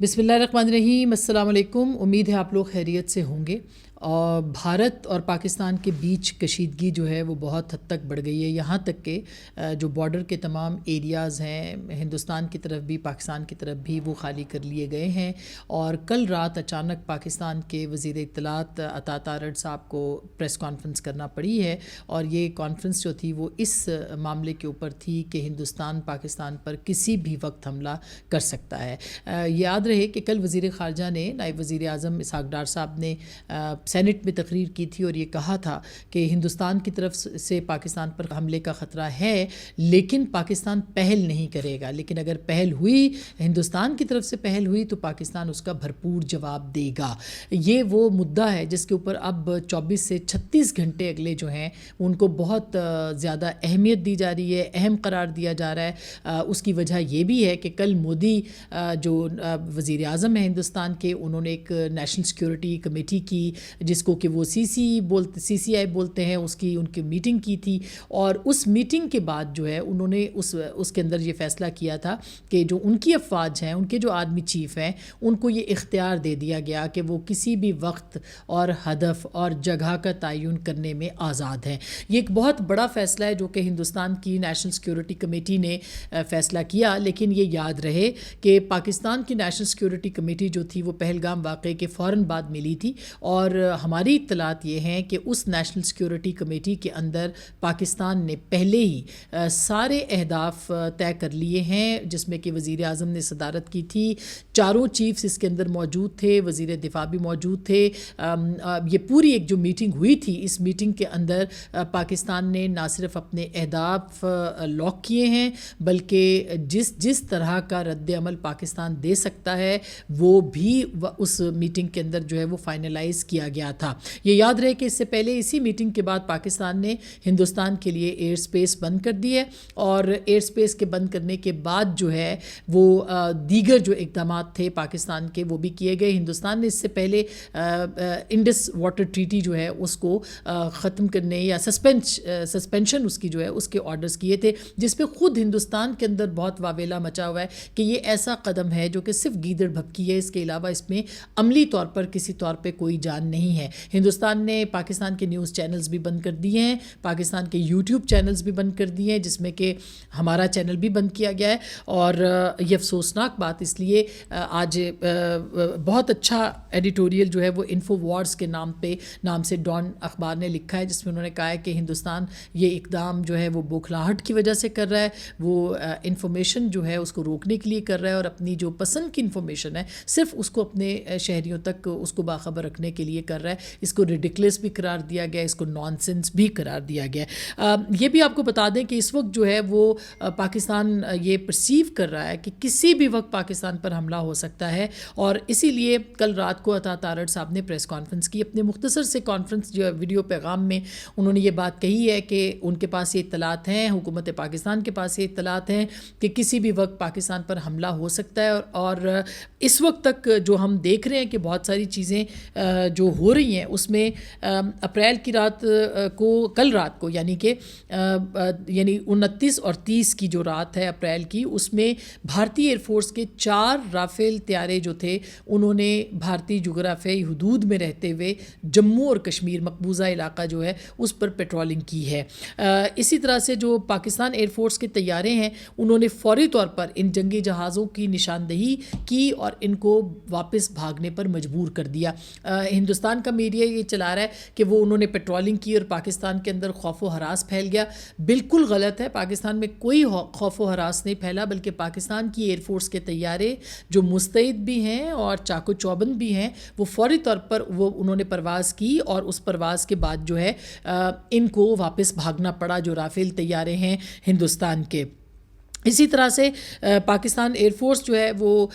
بسم اللہ الرحمن الرحیم، السلام علیکم۔ امید ہے آپ لوگ خیریت سے ہوں گے۔ اور بھارت اور پاکستان کے بیچ کشیدگی جو ہے وہ بہت حد تک بڑھ گئی ہے، یہاں تک کہ جو بارڈر کے تمام ایریاز ہیں ہندوستان کی طرف بھی پاکستان کی طرف بھی وہ خالی کر لیے گئے ہیں۔ اور کل رات اچانک پاکستان کے وزیر اطلاعات عطا تارڑ صاحب کو پریس کانفرنس کرنا پڑی ہے، اور یہ کانفرنس جو تھی وہ اس معاملے کے اوپر تھی کہ ہندوستان پاکستان پر کسی بھی وقت حملہ کر سکتا ہے۔ یاد رہے کہ کل وزیر خارجہ نے، نائب وزیر اعظم اسحاق ڈار صاحب نے سینٹ میں تقریر کی تھی اور یہ کہا تھا کہ ہندوستان کی طرف سے پاکستان پر حملے کا خطرہ ہے، لیکن پاکستان پہل نہیں کرے گا، لیکن اگر پہل ہوئی، ہندوستان کی طرف سے پہل ہوئی تو پاکستان اس کا بھرپور جواب دے گا۔ یہ وہ مدعا ہے جس کے اوپر اب 24 سے 36 گھنٹے اگلے جو ہیں ان کو بہت زیادہ اہمیت دی جا رہی ہے، اہم قرار دیا جا رہا ہے۔ اس کی وجہ یہ بھی ہے کہ کل مودی جو وزیر اعظم ہیں ہندوستان کے، انہوں نے ایک نیشنل سیکیورٹی کمیٹی کی، جس کو کہ وہ سی سی آئی بولتے ہیں، اس کی ان کی میٹنگ کی تھی، اور اس میٹنگ کے بعد جو ہے انہوں نے اس کے اندر یہ فیصلہ کیا تھا کہ جو ان کی افواج ہیں، ان کے جو آرمی چیف ہیں، ان کو یہ اختیار دے دیا گیا کہ وہ کسی بھی وقت اور ہدف اور جگہ کا تعین کرنے میں آزاد ہیں۔ یہ ایک بہت بڑا فیصلہ ہے جو کہ ہندوستان کی نیشنل سیکیورٹی کمیٹی نے فیصلہ کیا، لیکن یہ یاد رہے کہ پاکستان کی نیشنل سیکیورٹی کمیٹی جو تھی وہ پہلگام واقعے کے فوراً بعد ملی تھی، اور ہماری اطلاعات یہ ہیں کہ اس نیشنل سیکیورٹی کمیٹی کے اندر پاکستان نے پہلے ہی سارے اہداف طے کر لیے ہیں، جس میں کہ وزیر اعظم نے صدارت کی تھی، چاروں چیفز اس کے اندر موجود تھے، وزیر دفاع بھی موجود تھے۔ یہ پوری ایک جو میٹنگ ہوئی تھی، اس میٹنگ کے اندر پاکستان نے نہ صرف اپنے اہداف لاک کیے ہیں، بلکہ جس طرح کا رد عمل پاکستان دے سکتا ہے وہ بھی اس میٹنگ کے اندر جو ہے وہ فائنلائز کیا گیا تھا۔ یہ یاد رہے کہ اس سے پہلے اسی میٹنگ کے بعد پاکستان نے ہندوستان کے لیے ایئر سپیس بند کر دی ہے، اور ایئر سپیس کے بند کرنے کے بعد جو ہے وہ دیگر جو اقدامات تھے پاکستان کے وہ بھی کیے گئے۔ ہندوستان نے اس سے پہلے انڈس واٹر ٹریٹی جو ہے اس کو ختم کرنے یا سسپینشن اس کی جو ہے اس کے آرڈرز کیے تھے، جس پہ خود ہندوستان کے اندر بہت واویلا مچا ہوا ہے کہ یہ ایسا قدم ہے جو کہ صرف گیدڑ بھبکی ہے، اس کے علاوہ اس میں عملی طور پر کسی طور پہ کوئی جان نہیں ہے۔ ہندوستان نے پاکستان کے نیوز چینلز بھی بند کر دیے ہیں، پاکستان کے یوٹیوب چینلز بھی بند کر دیے ہیں، جس میں کہ ہمارا چینل بھی بند کیا گیا ہے۔ اور یہ افسوسناک بات اس لیے آج بہت اچھا ایڈیٹوریل جو ہے وہ انفو وارز کے نام سے ڈان اخبار نے لکھا ہے، جس میں انہوں نے کہا ہے کہ ہندوستان یہ اقدام جو ہے وہ بوکھلاہٹ کی وجہ سے کر رہا ہے، وہ انفارمیشن جو ہے اس کو روکنے کے لیے کر رہا ہے، اور اپنی جو پسند کی انفارمیشن ہے صرف اس کو اپنے شہریوں تک اس کو باخبر رکھنے کے لیے کر رہا ہے۔ اس کو ریڈیکلس بھی قرار دیا گیا، اس کو نان سینس بھی قرار دیا گیا۔ یہ بھی آپ کو بتا دیں کہ اس وقت جو ہے وہ پاکستان یہ پرسیو کر رہا ہے کہ کسی بھی وقت پاکستان پر حملہ ہو سکتا ہے، اور اسی لیے کل رات کو عطا تارڑ صاحب نے پریس کانفرنس کی۔ اپنے مختصر سے کانفرنس جو ویڈیو پیغام میں انہوں نے یہ بات کہی ہے کہ ان کے پاس یہ اطلاعات ہیں، حکومت پاکستان کے پاس یہ اطلاعات ہیں کہ کسی بھی وقت پاکستان پر حملہ ہو سکتا ہے، اور اس وقت تک جو ہم دیکھ رہے ہیں کہ بہت ساری چیزیں جو ہو رہی ہیں اس میں اپریل کی رات کو، کل رات کو یعنی 29 اور 30 کی جو رات ہے اپریل کی، اس میں بھارتی ایئر فورس کے 4 رافیل طیارے جو تھے انہوں نے بھارتی جغرافیائی حدود میں رہتے ہوئے جموں اور کشمیر مقبوضہ علاقہ جو ہے اس پر پیٹرولنگ کی ہے۔ اسی طرح سے جو پاکستان ایئر فورس کے طیارے ہیں انہوں نے فوری طور پر ان جنگی جہازوں کی نشاندہی کی اور ان کو واپس بھاگنے پر مجبور کر دیا۔ ہندوستان کا میڈیا یہ چلا رہا ہے کہ وہ انہوں نے پیٹرولنگ کی اور پاکستان کے اندر خوف و ہراس پھیل گیا۔ بالکل غلط ہے، پاکستان میں کوئی خوف و ہراس نہیں پھیلا، بلکہ پاکستان کی ایئر فورس کے طیارے جو مستعد بھی ہیں اور چاقو چوبند بھی ہیں، وہ فوری طور پر انہوں نے پرواز کی، اور اس پرواز کے بعد جو ہے ان کو واپس بھاگنا پڑا جو رافیل طیارے ہیں ہندوستان کے۔ اسی طرح سے پاکستان ایئر فورس جو ہے وہ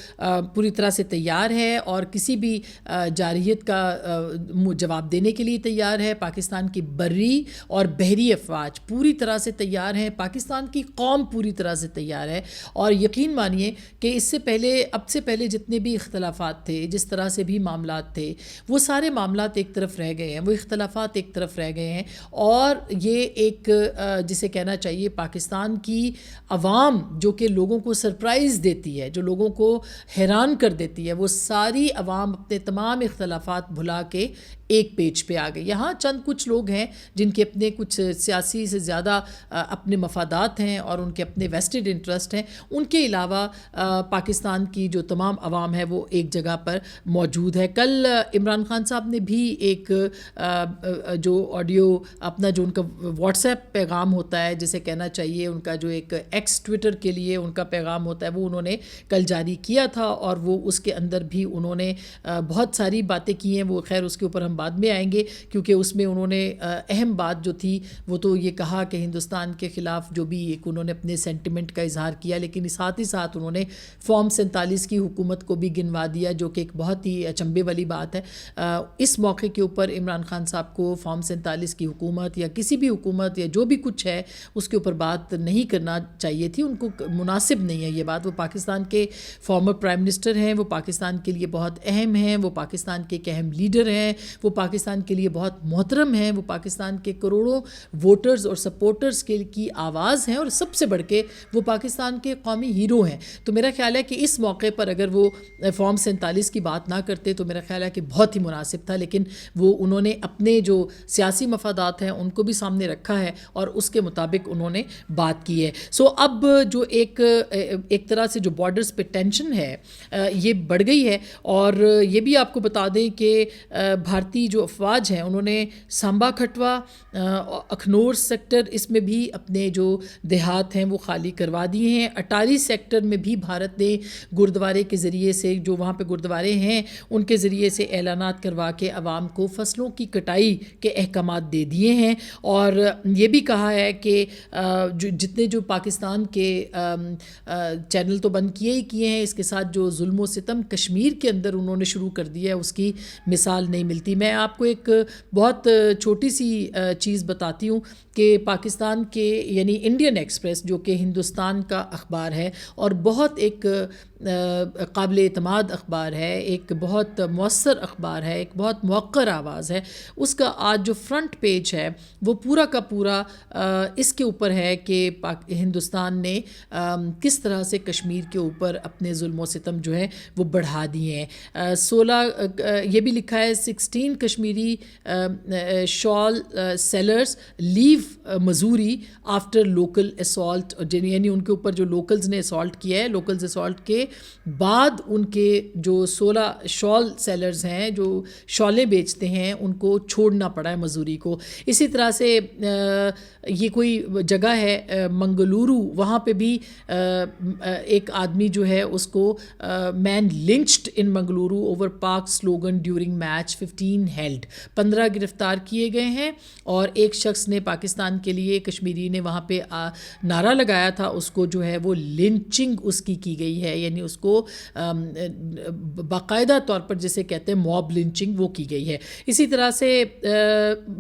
پوری طرح سے تیار ہے اور کسی بھی جارحیت کا جواب دینے کے لیے تیار ہے۔ پاکستان کی بری اور بحری افواج پوری طرح سے تیار ہیں، پاکستان کی قوم پوری طرح سے تیار ہے، اور یقین مانیے کہ اس سے پہلے، اب سے پہلے جتنے بھی اختلافات تھے، جس طرح سے بھی معاملات تھے، وہ سارے معاملات ایک طرف رہ گئے ہیں، وہ اختلافات ایک طرف رہ گئے ہیں، اور یہ ایک جسے کہنا چاہیے پاکستان کی عوام عوام جو کہ لوگوں کو سرپرائز دیتی ہے, جو لوگوں کو حیران کر دیتی ہے, وہ ساری عوام اپنے تمام اختلافات بھلا کے ایک پیج پہ آ گئے. یہاں چند کچھ لوگ ہیں جن کے اپنے کچھ سیاسی سے زیادہ اپنے مفادات ہیں اور ان کے اپنے ویسٹڈ انٹرسٹ ہیں. ان کے علاوہ پاکستان کی جو تمام عوام ہے وہ ایک جگہ پر موجود ہے. کل عمران خان صاحب نے بھی ایک جو آڈیو اپنا جو ان کا واٹس ایپ پیغام ہوتا ہے, جسے کہنا چاہیے ان کا جو ایک ایکس ٹویٹر کے لیے ان کا پیغام ہوتا ہے, وہ انہوں نے کل جاری کیا تھا, اور وہ اس کے اندر بھی انہوں نے بہت ساری باتیں کی ہیں. وہ خیر اس کے اوپر ہم بعد میں آئیں گے, کیونکہ اس میں انہوں نے اہم بات جو تھی وہ تو یہ کہا کہ ہندوستان کے خلاف جو بھی ایک انہوں نے اپنے سینٹیمنٹ کا اظہار کیا, لیکن ساتھ ہی ساتھ انہوں نے فارم 47 کی حکومت کو بھی گنوا دیا, جو کہ ایک بہت ہی اچنبھے والی بات ہے. اس موقع کے اوپر عمران خان صاحب کو فارم 47 کی حکومت یا کسی بھی حکومت یا جو بھی کچھ ہے اس کے اوپر بات نہیں کرنا چاہیے تھی. ان کو مناسب نہیں ہے یہ بات. وہ پاکستان کے فارمر پرائم منسٹر ہیں, وہ پاکستان کے لیے بہت اہم ہیں, وہ پاکستان کے ایک اہم لیڈر ہیں, وہ پاکستان کے لیے بہت محترم ہیں, وہ پاکستان کے کروڑوں ووٹرز اور سپورٹرز کی آواز ہیں, اور سب سے بڑھ کے وہ پاکستان کے قومی ہیرو ہیں. تو میرا خیال ہے کہ اس موقع پر اگر وہ فارم 47 کی بات نہ کرتے تو میرا خیال ہے کہ بہت ہی مناسب تھا, لیکن وہ انہوں نے اپنے جو سیاسی مفادات ہیں ان کو بھی سامنے رکھا ہے اور اس کے مطابق انہوں نے بات کی ہے. اب جو ایک طرح سے جو بارڈرز پہ ٹینشن ہے یہ بڑھ گئی ہے, اور یہ بھی آپ کو بتا دیں کہ بھارتی جو افواج ہیں انہوں نے سامبا کھٹوا, اکھنور سیکٹر, اس میں بھی اپنے جو دیہات ہیں وہ خالی کروا دیے ہیں. اٹاری سیکٹر میں بھی بھارت نے گردوارے کے ذریعے سے, جو وہاں پہ گردوارے ہیں ان کے ذریعے سے اعلانات کروا کے عوام کو فصلوں کی کٹائی کے احکامات دے دیے ہیں, اور یہ بھی کہا ہے کہ جتنے جو پاکستان کے چینل تو بند کیے ہیں, اس کے ساتھ جو ظلم و ستم کشمیر کے اندر انہوں نے شروع کر دیا ہے اس کی مثال نہیں ملتی. میں آپ کو ایک بہت چھوٹی سی چیز بتاتی ہوں کہ پاکستان کے یعنی انڈین ایکسپریس جو کہ ہندوستان کا اخبار ہے اور بہت ایک قابل اعتماد اخبار ہے, ایک بہت مؤثر اخبار ہے, ایک بہت موقر آواز ہے, اس کا آج جو فرنٹ پیج ہے وہ پورا کا پورا اس کے اوپر ہے کہ ہندوستان نے کس طرح سے کشمیر کے اوپر اپنے ظلم و ستم جو ہے وہ بڑھا دیے ہیں. 16 یہ بھی لکھا ہے 16 کشمیری شال سیلرز لیو مزوری آفٹر لوکل اسالٹ, یعنی ان کے اوپر جو لوکلز نے اسالٹ کیا ہے, لوکلز اسالٹ کے بعد ان کے جو 16 شال سیلرز ہیں جو شالیں بیچتے ہیں ان کو چھوڑنا پڑا ہے مزوری کو. اسی طرح سے یہ کوئی جگہ ہے منگلورو, وہاں پہ بھی ایک آدمی جو ہے اس کو مین لنچڈ ان منگلورو اوور پاک سلوگن ڈیورنگ میچ 15 ہیلڈ, 15 گرفتار کیے گئے ہیں, اور ایک شخص نے پاکستان کے لیے, کشمیری نے وہاں پہ نعرہ لگایا تھا, اس کو جو ہے وہ لنچنگ اس کی گئی ہے, یعنی اس کو باقاعدہ طور پر جسے کہتے ہیں موب لنچنگ وہ کی گئی ہے. اسی طرح سے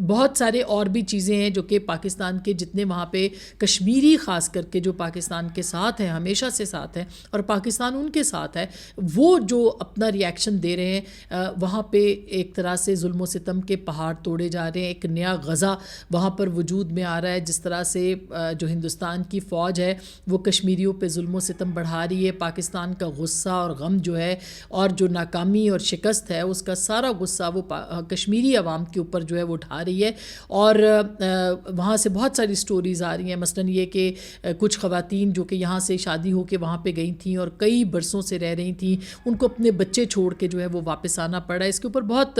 بہت سارے اور بھی چیزیں ہیں جو کہ پاکستان کے جتنے وہاں پہ کشمیری خاص کر کے جو پاکستان کے ساتھ ہیں, ہمیشہ سے ساتھ ہیں, اور پاکستان ان کے ساتھ ہے, وہ جو اپنا ری ایکشن دے رہے ہیں وہاں پہ ایک طرح سے ظلم و ستم کے پہاڑ توڑے جا رہے ہیں. ایک نیا غزہ وہاں پر وجود میں آ رہا ہے, جس طرح سے جو ہندوستان کی فوج ہے وہ کشمیریوں پہ ظلم و ستم بڑھا رہی ہے. پاکستان کا غصہ اور غم جو ہے اور جو ناکامی اور شکست ہے اس کا سارا غصہ وہ کشمیری عوام کے اوپر جو ہے وہ اٹھا رہی ہے, اور وہاں سے بہت ساری سٹوریز آ رہی ہیں. مثلاً یہ کہ کچھ خواتین جو کہ یہاں سے شادی ہو کے وہاں پہ گئی تھیں اور کئی برسوں سے رہ رہی تھیں, ان کو اپنے بچے چھوڑ کے جو ہے وہ واپس آنا پڑا ہے. اس کے اوپر بہت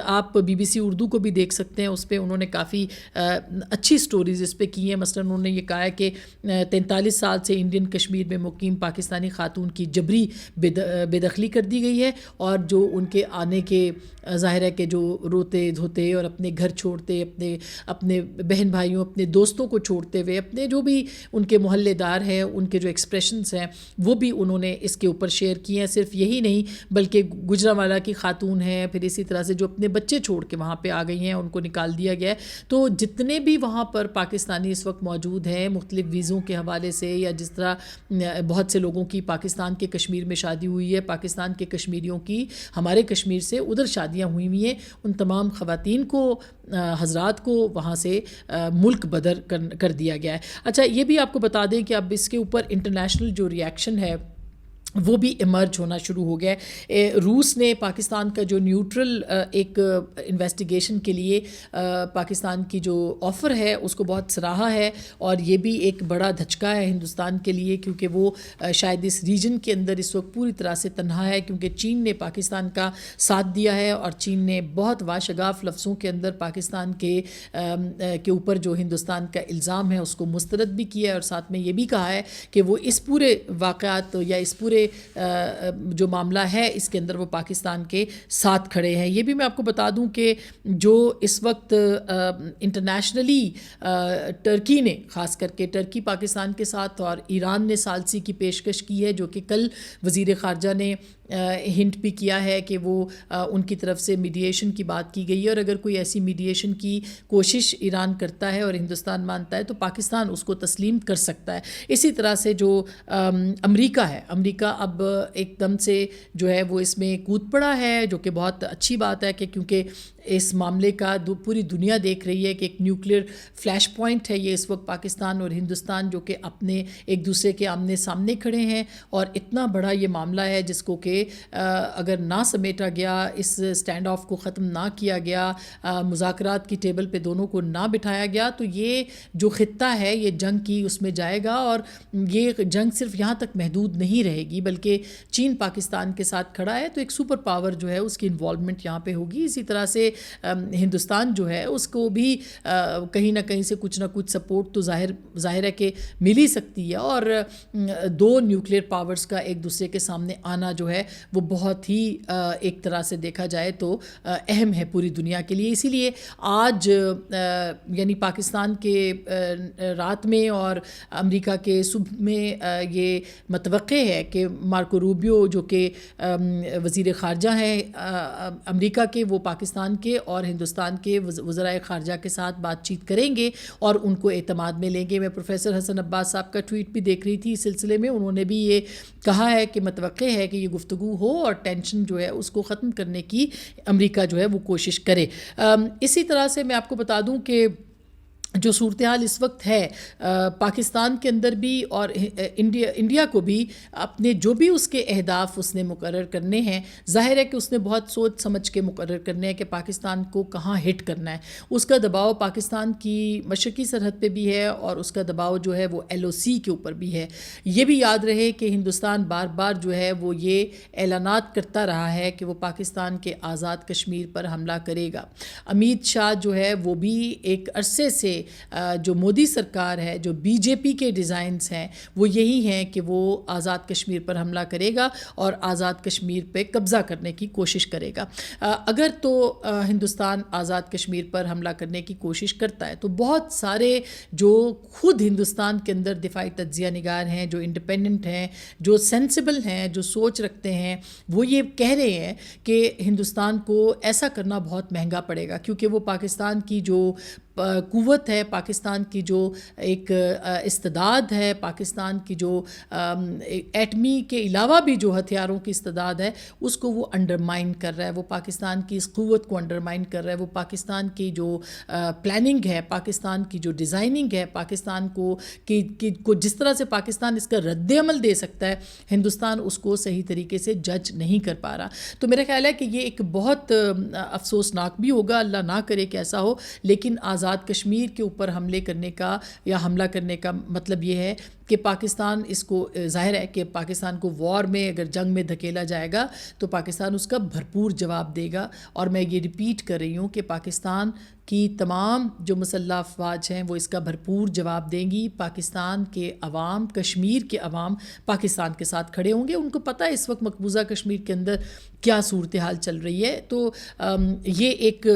آپ BBC اردو کو بھی دیکھ سکتے ہیں, اس پہ انہوں نے کافی اچھی سٹوریز اس پہ کی ہیں. مثلاً انہوں نے یہ کہا ہے کہ 43 سال سے انڈین کشمیر میں مقیم پاکستانی خاتون کی جبری بے دخلی کر دی گئی ہے, اور جو ان کے آنے کے ظاہر ہے کہ جو روتے دھوتے اور اپنے گھر چھوڑتے, اپنے بہن بھائیوں, اپنے دوستوں کو چھوڑتے ہوئے, اپنے جو بھی ان کے محلے دار ہیں ان کے جو ایکسپریشنز ہیں وہ بھی انہوں نے اس کے اوپر شیئر کیے ہیں. صرف یہی نہیں بلکہ گجرانوالہ کی خاتون ہیں, پھر اسی طرح سے جو اپنے بچے چھوڑ کے وہاں پہ آ گئی ہیں ان کو نکال دیا گیا ہے. تو جتنے بھی وہاں پر پاکستانی اس وقت موجود ہیں مختلف ویزوں کے حوالے سے, یا جس طرح بہت سے لوگوں کی پاکستان پاکستان کے کشمیر میں شادی ہوئی ہے، پاکستان کے کشمیریوں کی ہمارے کشمیر سے ادھر شادیاں ہوئی ہیں، ان تمام خواتین کو حضرات کو وہاں سے ملک بدر کر دیا گیا ہے۔ اچھا یہ بھی آپ کو بتا دیں کہ اب اس کے اوپر انٹرنیشنل جو ریئیکشن ہے وہ بھی ایمرج ہونا شروع ہو گیا ہے۔ روس نے پاکستان کا جو نیوٹرل ایک انویسٹیگیشن کے لیے پاکستان کی جو آفر ہے اس کو بہت سراہا ہے، اور یہ بھی ایک بڑا دھچکا ہے ہندوستان کے لیے، کیونکہ وہ شاید اس ریجن کے اندر اس وقت پوری طرح سے تنہا ہے، کیونکہ چین نے پاکستان کا ساتھ دیا ہے، اور چین نے بہت واشگاف لفظوں کے اندر پاکستان کے اوپر جو ہندوستان کا الزام ہے اس کو مسترد بھی کیا ہے، اور ساتھ میں یہ بھی کہا ہے کہ وہ اس پورے واقعات یا اس پورے جو معاملہ ہے اس کے اندر وہ پاکستان کے ساتھ کھڑے ہیں۔ یہ بھی میں آپ کو بتا دوں کہ جو اس وقت انٹرنیشنلی ٹرکی نے، خاص کر کے ٹرکی پاکستان کے ساتھ، اور ایران نے ثالثی کی پیشکش کی ہے، جو کہ کل وزیر خارجہ نے ہنٹ بھی کیا ہے کہ وہ ان کی طرف سے میڈیشن کی بات کی گئی ہے، اور اگر کوئی ایسی میڈیشن کی کوشش ایران کرتا ہے اور ہندوستان مانتا ہے تو پاکستان اس کو تسلیم کر سکتا ہے۔ اسی طرح سے جو امریکہ ہے، امریکہ اب ایک دم سے جو ہے وہ اس میں کود پڑا ہے، جو کہ بہت اچھی بات ہے، کہ کیونکہ اس معاملے کا پوری دنیا دیکھ رہی ہے کہ ایک نیوکلیئر فلیش پوائنٹ ہے یہ اس وقت پاکستان اور ہندوستان، جو کہ اپنے ایک دوسرے کے آمنے سامنے کھڑے ہیں، اور اتنا بڑا یہ معاملہ ہے جس کو کہ اگر نہ سمیٹا گیا، اس سٹینڈ آف کو ختم نہ کیا گیا، مذاکرات کی ٹیبل پہ دونوں کو نہ بٹھایا گیا، تو یہ جو خطہ ہے یہ جنگ کی اس میں جائے گا، اور یہ جنگ صرف یہاں تک محدود نہیں رہے گی، بلکہ چین پاکستان کے ساتھ کھڑا ہے تو ایک سپر پاور جو ہے اس کی انوالومنٹ یہاں پہ ہوگی۔ اسی طرح سے ہندوستان جو ہے اس کو بھی کہیں نہ کہیں سے کچھ نہ کچھ سپورٹ تو ظاہر ہے کہ مل ہی سکتی ہے، اور دو نیوکلیئر پاورز کا ایک دوسرے کے سامنے آنا جو ہے وہ بہت ہی ایک طرح سے دیکھا جائے تو اہم ہے پوری دنیا کے لیے۔ اسی لیے آج یعنی پاکستان کے رات میں اور امریکہ کے صبح میں یہ متوقع ہے کہ مارکو روبیو جو کہ وزیر خارجہ ہیں امریکہ کے، وہ پاکستان کے اور ہندوستان کے وزرائے خارجہ کے ساتھ بات چیت کریں گے اور ان کو اعتماد میں لیں گے۔ میں پروفیسر حسن عباس صاحب کا ٹویٹ بھی دیکھ رہی تھی اس سلسلے میں، انہوں نے بھی یہ کہا ہے کہ متوقع ہے کہ یہ گفتگو ہو اور ٹینشن جو ہے اس کو ختم کرنے کی امریکہ جو ہے وہ کوشش کرے۔ اسی طرح سے میں آپ کو بتا دوں کہ جو صورتحال اس وقت ہے پاکستان کے اندر بھی اور انڈیا کو بھی اپنے جو بھی اس کے اہداف اس نے مقرر کرنے ہیں، ظاہر ہے کہ اس نے بہت سوچ سمجھ کے مقرر کرنے ہیں کہ پاکستان کو کہاں ہٹ کرنا ہے۔ اس کا دباؤ پاکستان کی مشرقی سرحد پہ بھی ہے، اور اس کا دباؤ جو ہے وہ LOC کے اوپر بھی ہے۔ یہ بھی یاد رہے کہ ہندوستان بار بار جو ہے وہ یہ اعلانات کرتا رہا ہے کہ وہ پاکستان کے آزاد کشمیر پر حملہ کرے گا۔ امیت شاہ جو ہے وہ بھی ایک عرصے سے جو مودی سرکار ہے، جو BJP کے ڈیزائنز ہیں وہ یہی ہیں کہ وہ آزاد کشمیر پر حملہ کرے گا اور آزاد کشمیر پہ قبضہ کرنے کی کوشش کرے گا۔ اگر تو ہندوستان آزاد کشمیر پر حملہ کرنے کی کوشش کرتا ہے تو بہت سارے جو خود ہندوستان کے اندر دفاعی تجزیہ نگار ہیں، جو انڈیپینڈنٹ ہیں، جو سینسیبل ہیں، جو سوچ رکھتے ہیں، وہ یہ کہہ رہے ہیں کہ ہندوستان کو ایسا کرنا بہت مہنگا پڑے گا، کیونکہ وہ پاکستان کی جو قوت ہے، پاکستان کی جو ایک استعداد ہے، پاکستان کی جو ایٹمی کے علاوہ بھی جو ہتھیاروں کی استعداد ہے اس کو وہ انڈرمائن کر رہا ہے، وہ پاکستان کی اس قوت کو انڈرمائن کر رہا ہے، وہ پاکستان کی جو پلاننگ ہے، پاکستان کی جو ڈیزائننگ ہے، پاکستان کو جس طرح سے پاکستان اس کا رد عمل دے سکتا ہے، ہندوستان اس کو صحیح طریقے سے جج نہیں کر پا رہا۔ تو میرا خیال ہے کہ یہ ایک بہت افسوسناک بھی ہوگا، اللہ نہ کرے کہ ایسا ہو، لیکن آزاد کشمیر کے اوپر حملے کرنے کا یا حملہ کرنے کا مطلب یہ ہے کہ پاکستان اس کو، ظاہر ہے کہ پاکستان کو وار میں اگر جنگ میں دھکیلا جائے گا تو پاکستان اس کا بھرپور جواب دے گا، اور میں یہ ریپیٹ کر رہی ہوں کہ پاکستان کی تمام جو مسلح افواج ہیں وہ اس کا بھرپور جواب دیں گی۔ پاکستان کے عوام، کشمیر کے عوام پاکستان کے ساتھ کھڑے ہوں گے، ان کو پتہ ہے اس وقت مقبوضہ کشمیر کے اندر کیا صورتحال چل رہی ہے، تو یہ ایک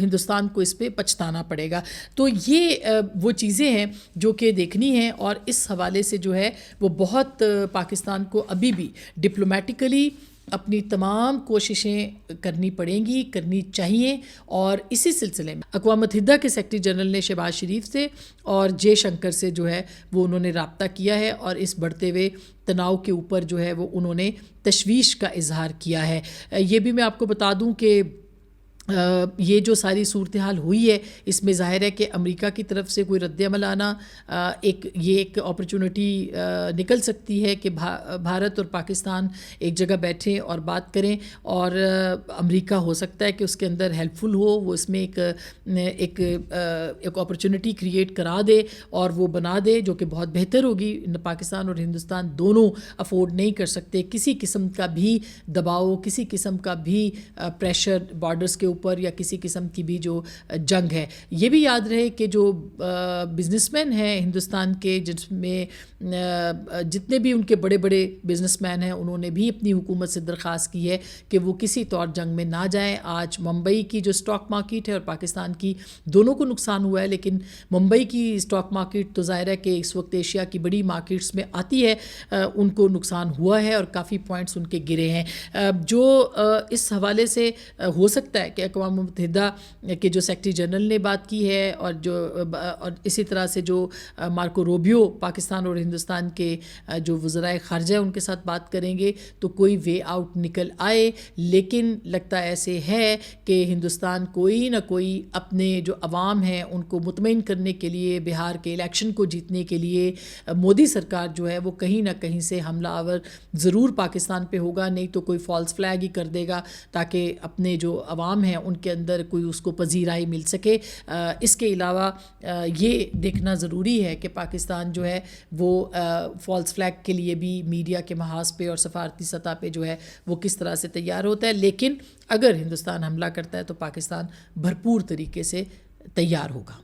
ہندوستان کو اس پہ پچھتانا پڑے گا۔ تو یہ وہ چیزیں ہیں جو کہ دیکھنی ہیں، اور اس حوالے سے جو ہے وہ بہت پاکستان کو ابھی بھی ڈپلومیٹیکلی اپنی تمام کوششیں کرنی پڑیں گی، کرنی چاہیے، اور اسی سلسلے میں اقوام متحدہ کے سیکرٹری جنرل نے شہباز شریف سے اور جے شنکر سے جو ہے وہ انہوں نے رابطہ کیا ہے، اور اس بڑھتے ہوئے تناؤ کے اوپر جو ہے وہ انہوں نے تشویش کا اظہار کیا ہے۔ یہ بھی میں آپ کو بتا دوں کہ یہ جو ساری صورتحال ہوئی ہے، اس میں ظاہر ہے کہ امریکہ کی طرف سے کوئی رد عمل آنا ایک اپرچونٹی نکل سکتی ہے کہ بھارت اور پاکستان ایک جگہ بیٹھیں اور بات کریں، اور امریکہ ہو سکتا ہے کہ اس کے اندر ہیلپ فل ہو، وہ اس میں ایک اپرچونٹی کریٹ کرا دے اور وہ بنا دے، جو کہ بہت بہتر ہوگی۔ پاکستان اور ہندوستان دونوں افورڈ نہیں کر سکتے کسی قسم کا بھی دباؤ، کسی قسم کا بھی پریشر بارڈرز کے اوپر، یا کسی قسم کی بھی جو جنگ ہے۔ یہ بھی یاد رہے کہ جو بزنس مین ہیں ہندوستان کے، جس میں جتنے بھی ان کے بڑے بڑے بزنس مین ہیں، انہوں نے بھی اپنی حکومت سے درخواست کی ہے کہ وہ کسی طور جنگ میں نہ جائیں۔ آج ممبئی کی جو سٹاک مارکیٹ ہے اور پاکستان کی، دونوں کو نقصان ہوا ہے، لیکن ممبئی کی سٹاک مارکیٹ تو ظاہر ہے کہ اس وقت ایشیا کی بڑی مارکیٹس میں آتی ہے، ان کو نقصان ہوا ہے اور کافی پوائنٹس ان کے گرے ہیں۔ جو اس حوالے سے ہو سکتا ہے کہ اقوام متحدہ کے جو سیکرٹری جنرل نے بات کی ہے، اور اسی طرح سے جو مارکو روبیو پاکستان اور ہندوستان کے جو وزرائے خارجہ ان کے ساتھ بات کریں گے تو کوئی وے آؤٹ نکل آئے، لیکن لگتا ایسے ہے کہ ہندوستان کوئی نہ کوئی اپنے جو عوام ہیں ان کو مطمئن کرنے کے لیے، بہار کے الیکشن کو جیتنے کے لیے مودی سرکار جو ہے وہ کہیں نہ کہیں سے حملہ آور ضرور پاکستان پہ ہوگا، نہیں تو کوئی فالس فلیگ ہی کر دے گا تاکہ اپنے جو عوام ہیں ان کے اندر کوئی اس کو پذیرائی مل سکے۔ اس کے علاوہ یہ دیکھنا ضروری ہے کہ پاکستان جو ہے وہ فالس فلیگ کے لیے بھی میڈیا کے محاذ پہ اور سفارتی سطح پہ جو ہے وہ کس طرح سے تیار ہوتا ہے، لیکن اگر ہندوستان حملہ کرتا ہے تو پاکستان بھرپور طریقے سے تیار ہوگا۔